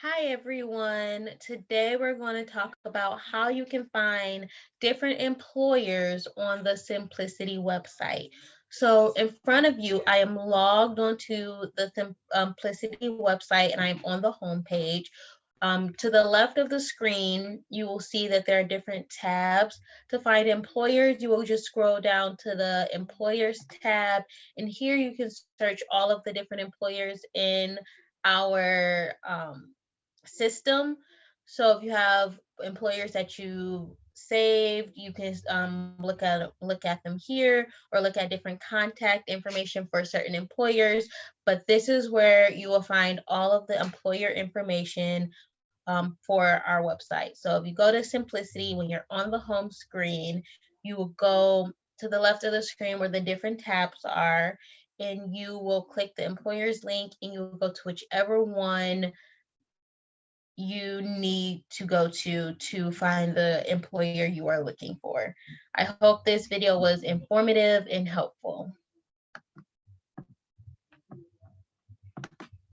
Hi everyone. Today we're going to talk about how you can find different employers on the Symplicity website. So in front of you, I am logged onto the Symplicity website and I'm on the home page. To the left of the screen, you will see that there are different tabs. To find employers, you will just scroll down to the employers tab, and here you can search all of the different employers in our system. So if you have employers that you saved, you can look at them here or look at different contact information for certain employers. But this is where you will find all of the employer information for our website. So if you go to Symplicity, when you're on the home screen, you will go to the left of the screen where the different tabs are, and you will click the employers link and you will go to whichever one you need to go to find the employer you are looking for. I hope this video was informative and helpful.